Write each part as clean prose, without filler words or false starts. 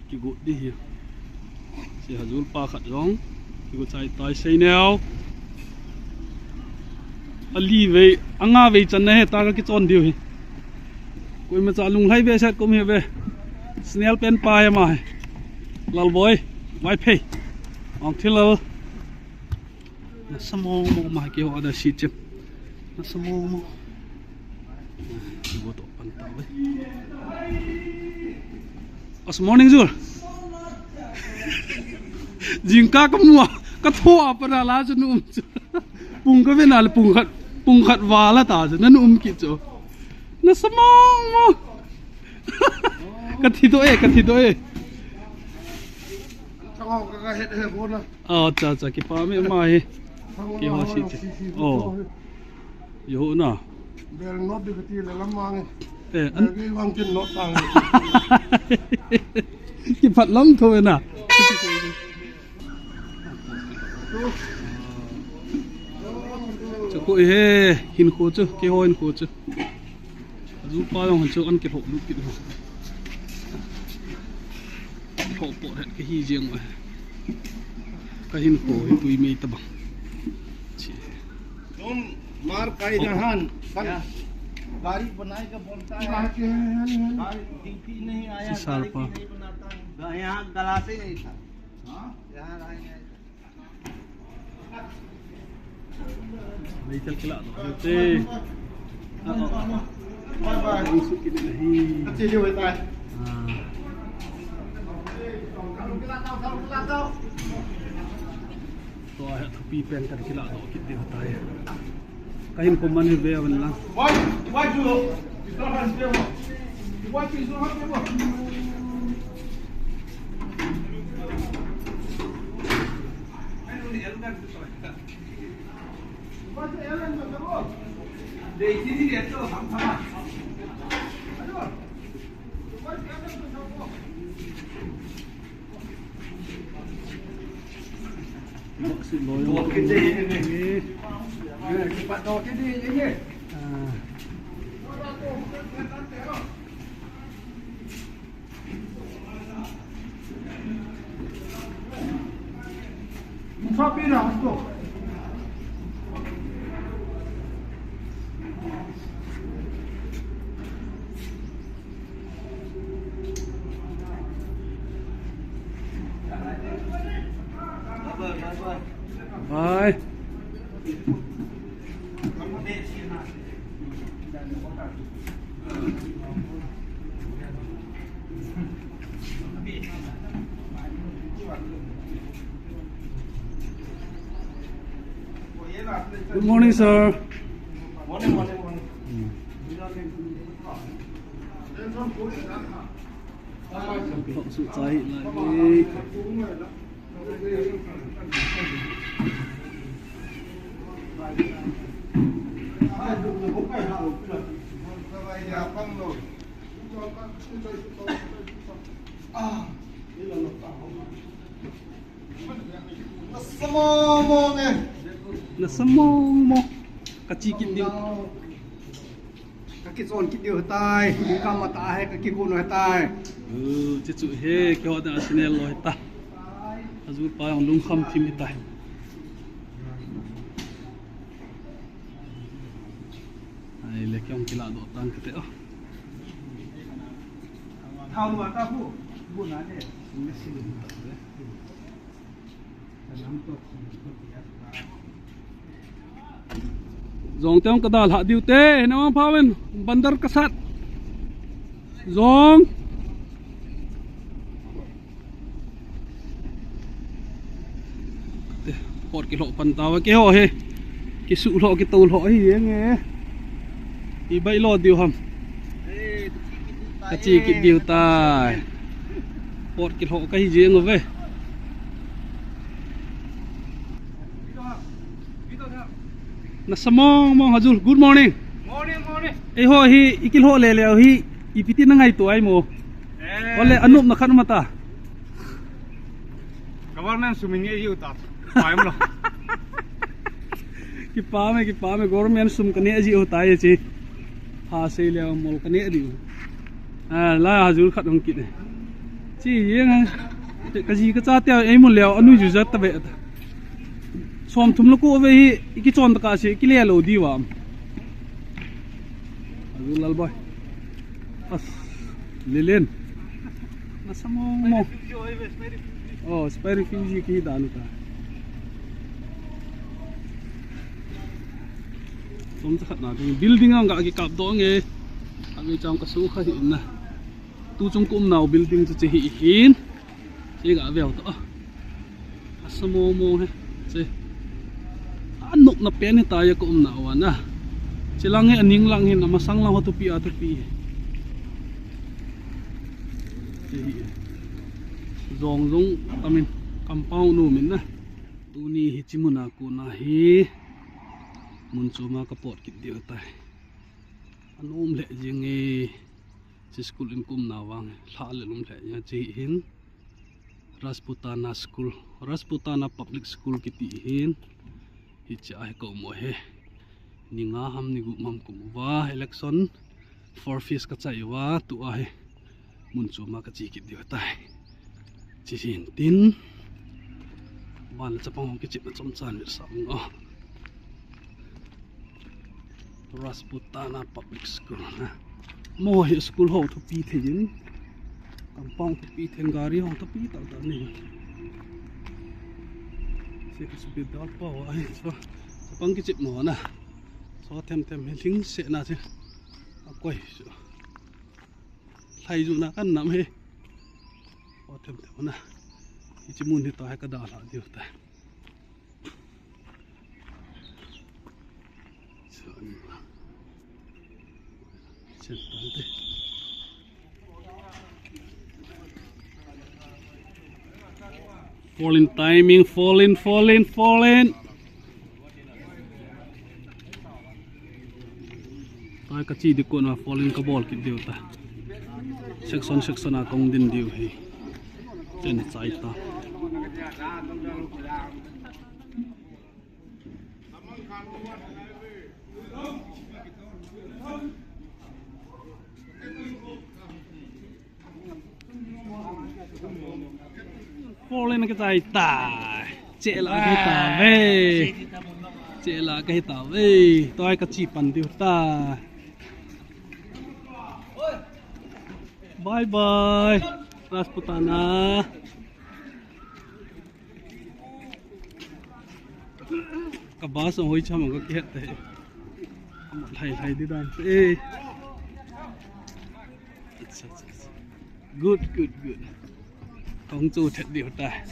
kỳ gột đi hi si hazul pa khat rong kỳ gột chai tai sei neo ali ve anga ve chan na he ta ka ki chon diu hi koi ma cha lung hai ve sat kom he ve snail pen pa he ma lal boy mai pay ong thil na samo mo ma ki ho da si chep na samo mo go to pan ta ve as morning zur jingka ka mua ka thoa pa na la chu num pung ka ve na le pung khat wa la ta chu nan ki chu na samo mo ka thi to e cha ki pa me ma he ki ho si che yo na bel not de ti le lamang an ki wang tin not tang ki phat lam tho na chu ko he hin kho chu ki ho hin kho chu zu pa long han chu an ki ho lu ki ho po het ki hi jeng ma ka hin kho hi tui me ta bang तुम मार काई जहान गाड़ी बनाए का बोलता है गाड़ी ड्यूटी नहीं आया गाड़ी नहीं बनाता यहाँ गलाते नहीं था यहाँ नहीं चल खिला दो ते नहीं अच्छे से होता है तो आया तो पी पेन कर खिला दो कितने होता है कहीं को मन है बेवन ला वाई जो इसका हंस पे वो वाई पीस हो पे वो दे इसी ये तो हम थमा Dua kedai ni. Cepat dua kedai je. Sapi dah tu. Bye. Good morning, sir. Morning. Không sự cháy lại. Nasamong mo kachikit dio kakizon kit dio tai ka mata hai kakibun tai che chu he ke ho da snel lo ta azur pa ang lung kham thim ta ai le kyong kila do tang kete thao ma ta bu na de Zong teong kadal ha diu te nawang pawen bandar kasat zong pot ki lo pan tawa ke ho he ki su lo ki tul ho hi nge i bai lo diu ham ka chi ki diu tai pot ki lo ka hi jeng ve Nasamong mong hazul. Good morning. Morning. Eh ho hi ikil ho le hi ipiti na ngai to ai mo. Ole anup na khan mata. Government suminge yu ta. Paim lo. Ki pa me government sum kane aji hota ye chi. Ha se le mol kane ri. La hazul khat hong kit ne. chỉ nghe cái gì cái cha tiêu ấy một liều anh nuôi rất tệ xóm thùng lúc cô về cái chọn tất cả sẽ cái lẻ lầu đi vào lal boy pas lilian nasa mo oh spy refugee ki dalu ta som chắc na building ang ga ki kap do nge ang chang ka su kha hin na tu chung kum nào building chu hi hin che ga veo to asamo mo he che anuk na pen ta ya kum na wa na chilang he aning lang hin masang lang to pi atupi zong zong tamin compound nu min na tu ni hi chimuna ku na hi mun chu ma ka pot kit dio tai anom le jing e si school in kum na wang thla le lum le ya chi hin Rasputana Public School ki ti hin hi cha ko mo he ninga ham ni gu mam kum wa election for fees ka chai wa tu a he mun chu ma ka chi ki dio tai chi hin tin ban chapang ki chi na chom chan mir sam ngo Rasputana Public School na mo hi school ho to pi the yin kampong to pi then gari ho to pi ta ta ni se ka su bi da pa wa ai so chapang ki chi mo na so them he thing se na se a koi so thai ju na kan nam he o them na hi chi mun hi ta ka da la diu ta so chen ta de fall in timing, fall in. Tai ka chi di ko na fall in ka ball ki diu ta. Section a kong din diu hi. Chen chai ta. Fall in cái tay ta chế lại cái tàu về chế lại cái tàu về tôi cái chỉ bàn điều ta bye bye Rasputana cái bá xong hồi cho mà có kiện thế thầy đi đây ê good công chu thật điều ta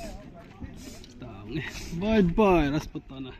bye bye Rasputana